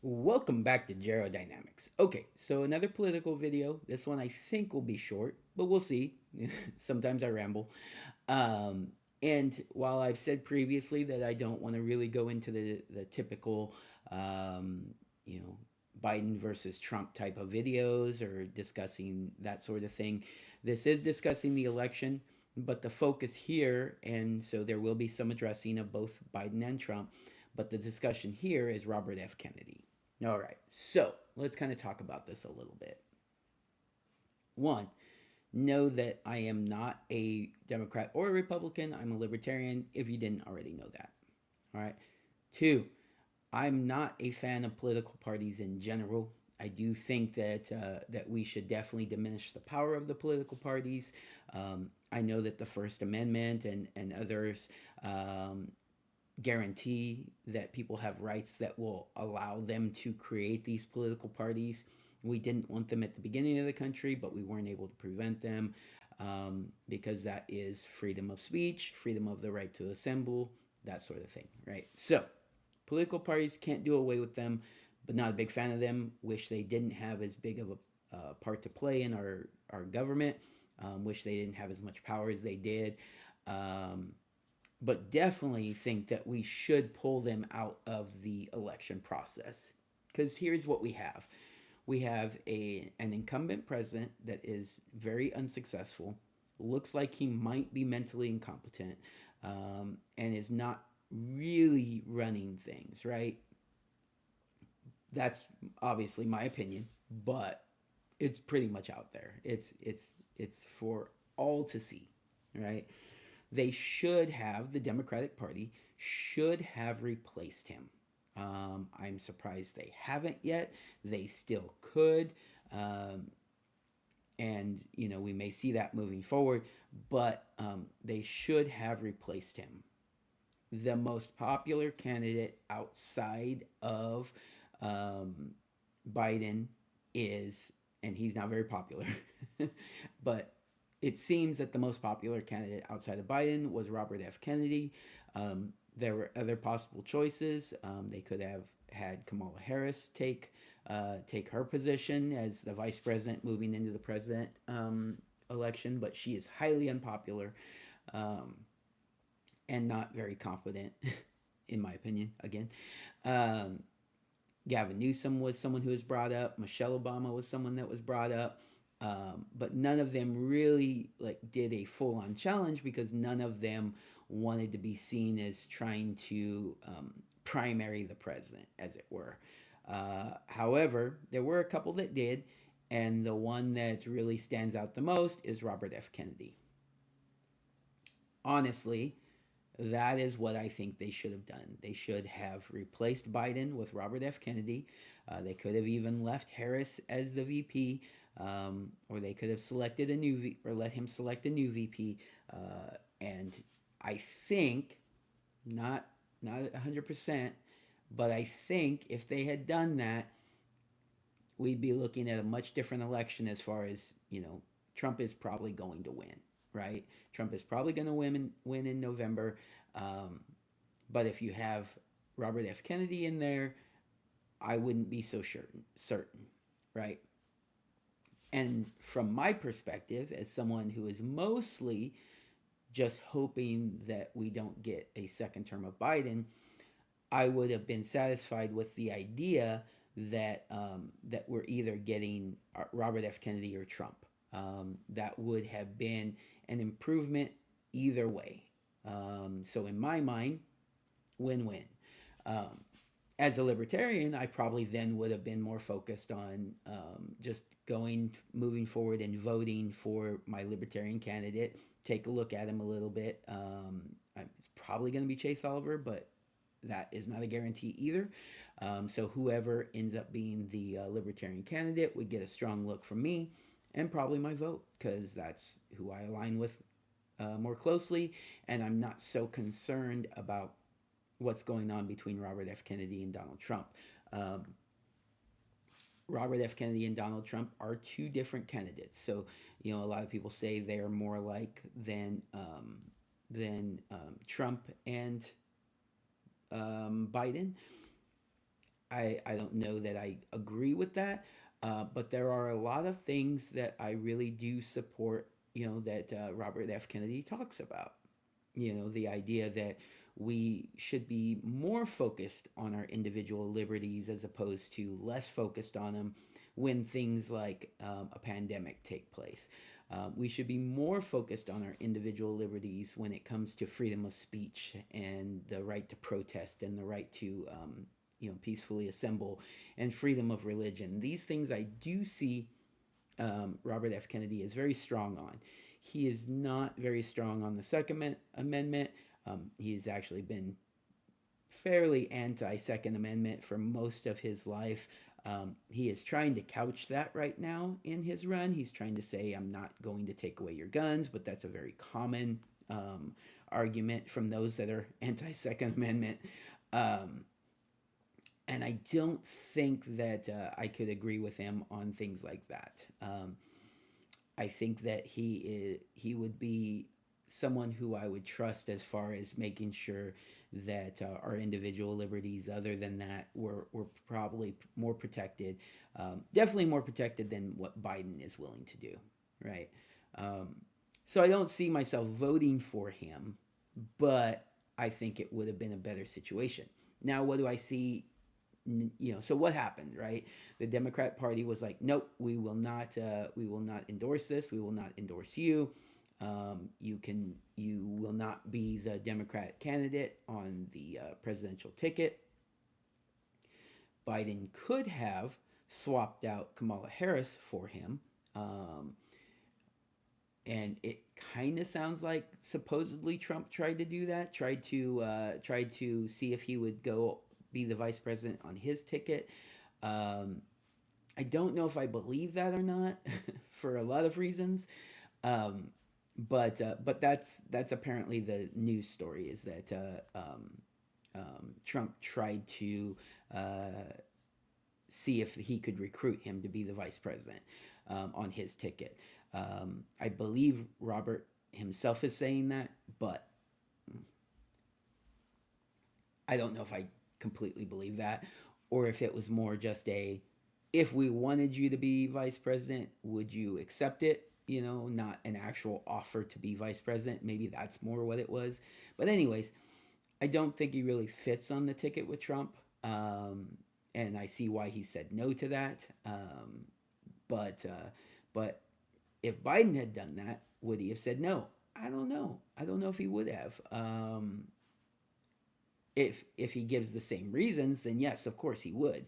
Welcome back to Dynamics. Okay, so another political video. This one I think will be short, but we'll see. Sometimes I ramble. Um, and while I've said previously that I don't want to really go into the typical, um, you know, Biden versus Trump type of videos or discussing that sort of thing, this is discussing the election, but the focus here, and so there will be some addressing of both Biden and Trump, but the discussion here is Robert F. Kennedy. All right, so let's kind of talk about this a little bit. One, know that I am not a Democrat or a Republican. I'm a libertarian if you didn't already know that. All right. Two, I'm not a fan of political parties in general. I do think that we should definitely diminish the power of the political parties. I know that the First Amendment and others guarantee that people have rights that will allow them to create these political parties. We didn't want them at the beginning of the country, but we weren't able to prevent them because that is freedom of speech, freedom of the right to assemble, that sort of thing, right? So, political parties can't do away with them, but not a big fan of them. Wish they didn't have as big of a part to play in our government. Wish they didn't have as much power as they did. Um, but definitely think that we should pull them out of the election process. Because here's what we have an incumbent president that is very unsuccessful, looks like he might be mentally incompetent, and is not really running things, right? That's obviously my opinion, but it's pretty much out there. It's for all to see, right? They should have, the Democratic Party should have replaced him. I'm surprised they haven't yet. They still could. Um, and, we may see that moving forward, but they should have replaced him. The most popular candidate outside of um, Biden is, and he's not very popular, but it seems that the most popular candidate outside of Biden was Robert F. Kennedy. There were other possible choices. They could have had Kamala Harris take her position as the vice president moving into the president election, but she is highly unpopular um, and not very confident, in my opinion. Again, um, Gavin Newsom was someone who was brought up. Michelle Obama was someone that was brought up. But none of them really did a full on challenge because none of them wanted to be seen as trying to primary the president, as it were. However, there were a couple that did, and the one that really stands out the most is Robert F. Kennedy. Honestly, that is what I think they should have done. They should have replaced Biden with Robert F. Kennedy. They could have even left Harris as the VP, or they could have selected a new or let him select a new VP. And I think not 100%, but I think if they had done that, we'd be looking at a much different election as far as Trump is probably going to win, right? Trump is probably going to win in November. Um, but if you have Robert F. Kennedy in there, I wouldn't be so certain, right? And from my perspective, as someone who is mostly just hoping that we don't get a second term of Biden, I would have been satisfied with the idea that we're either getting Robert F. Kennedy or Trump. That would have been an improvement either way. So in my mind, win-win. Um, as a libertarian, I probably then would have been more focused on just moving forward and voting for my libertarian candidate. Take a look at him a little bit. It's probably going to be Chase Oliver, but that is not a guarantee either. So whoever ends up being the libertarian candidate would get a strong look from me and probably my vote because that's who I align with more closely, and I'm not so concerned about what's going on between Robert F. Kennedy and Donald Trump. Um, Robert F. Kennedy and Donald Trump are two different candidates. So, a lot of people say they're more alike than Trump and Biden. I don't know that I agree with that, but there are a lot of things that I really do support, that Robert F. Kennedy talks about. The idea that we should be more focused on our individual liberties as opposed to less focused on them when things like a pandemic take place. We should be more focused on our individual liberties when it comes to freedom of speech and the right to protest and the right to peacefully assemble and freedom of religion. These things I do see Robert F. Kennedy is very strong on. He is not very strong on the Second Amendment. He's actually been fairly anti Second Amendment for most of his life. He is trying to couch that right now in his run. He's trying to say, I'm not going to take away your guns, but that's a very common argument from those that are anti Second Amendment. Um, and I don't think that I could agree with him on things like that. I think that he would be someone who I would trust as far as making sure that our individual liberties, other than that, were probably more protected. Definitely more protected than what Biden is willing to do, right? Um, so I don't see myself voting for him, but I think it would have been a better situation. Now, what do I see? So what happened, right? The Democrat Party was like, nope, we will not endorse this. We will not endorse you. You will not be the Democrat candidate on the presidential ticket. Biden could have swapped out Kamala Harris for him. Um, and it kind of sounds like supposedly Trump tried to do that, tried to see if he would go be the vice president on his ticket. Um, I don't know if I believe that or not for a lot of reasons. Um, but that's apparently the news story is that Trump tried to see if he could recruit him to be the vice president on his ticket. I believe Robert himself is saying that, but I don't know if I completely believe that or if it was more just a if we wanted you to be vice president, would you accept it? Not an actual offer to be vice president. Maybe that's more what it was. But, anyways, I don't think he really fits on the ticket with Trump. And I see why he said no to that. But but if Biden had done that, would he have said no? I don't know. I don't know if he would have. If he gives the same reasons, then yes, of course he would.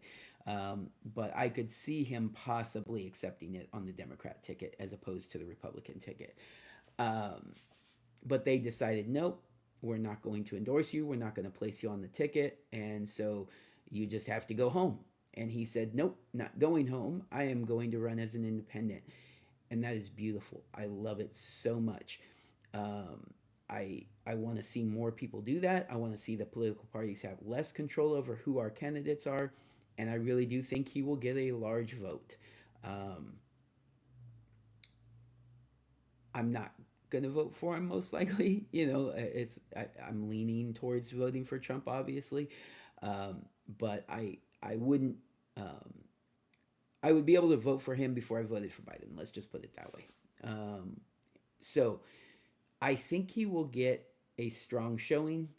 But I could see him possibly accepting it on the Democrat ticket as opposed to the Republican ticket. Um, but they decided, nope, we're not going to endorse you. We're not going to place you on the ticket. And so you just have to go home. And he said, nope, not going home. I am going to run as an independent. And that is beautiful. I love it so much. Um, I want to see more people do that. I want to see the political parties have less control over who our candidates are, and I really do think he will get a large vote. Um, I'm not gonna vote for him most likely. I'm leaning towards voting for Trump, obviously, but I wouldn't. Um, I would be able to vote for him before I voted for Biden. Let's just put it that way. So I think he will get a strong showing.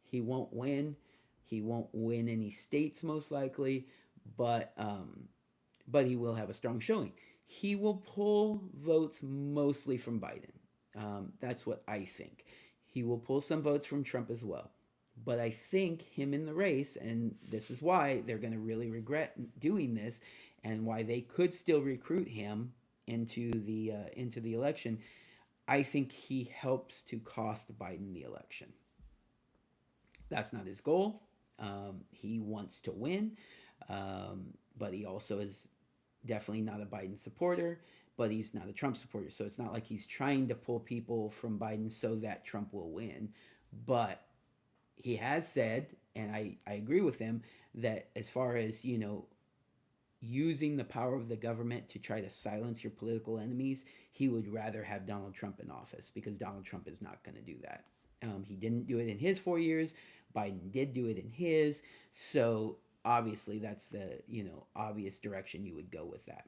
He won't win. He won't win any states most likely, but but he will have a strong showing. He will pull votes mostly from Biden. That's what I think. He will pull some votes from Trump as well. But I think him in the race, and this is why they're going to really regret doing this, and why they could still recruit him into the election. I think he helps to cost Biden the election. That's not his goal. He wants to win, but he also is definitely not a Biden supporter, but he's not a Trump supporter. So it's not like he's trying to pull people from Biden so that Trump will win. But he has said, and I agree with him, that as far as, using the power of the government to try to silence your political enemies, he would rather have Donald Trump in office because Donald Trump is not going to do that. He didn't do it in his 4 years. Biden did do it in his. So obviously that's the obvious direction you would go with that.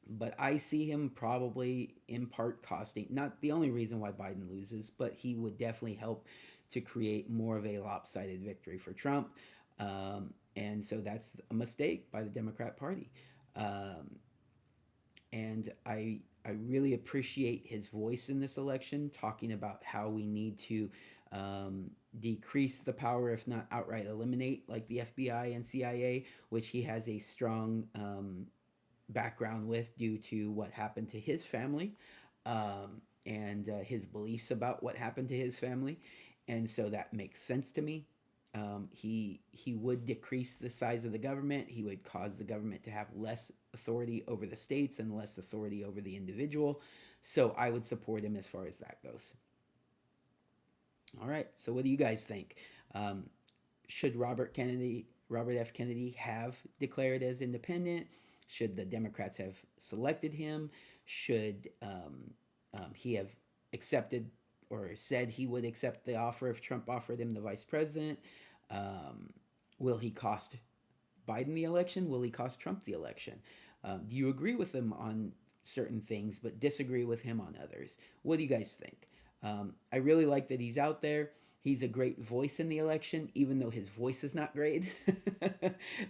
But I see him probably in part costing, not the only reason why Biden loses, but he would definitely help to create more of a lopsided victory for Trump. And so that's a mistake by the Democrat Party. Um, and I really appreciate his voice in this election, talking about how we need to decrease the power, if not outright eliminate, like the FBI and CIA, which he has a strong background with due to what happened to his family, and his beliefs about what happened to his family, and so that makes sense to me. He would decrease the size of the government. He would cause the government to have less authority over the states and less authority over the individual. So I would support him as far as that goes. All right. So what do you guys think? Um, should Robert F. Kennedy, have declared as independent? Should the Democrats have selected him? Should he have accepted or said he would accept the offer if Trump offered him the vice president? Um, will he cost Biden the election? Will he cost Trump the election? Do you agree with him on certain things but disagree with him on others? What do you guys think? I really like that he's out there. He's a great voice in the election, even though his voice is not great.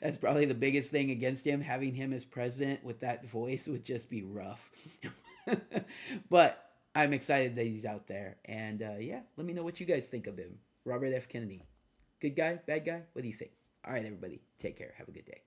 That's probably the biggest thing against him. Having him as president with that voice would just be rough. But I'm excited that he's out there. And yeah, let me know what you guys think of him. Robert F. Kennedy. Good guy? Bad guy? What do you think? All right, everybody. Take care. Have a good day.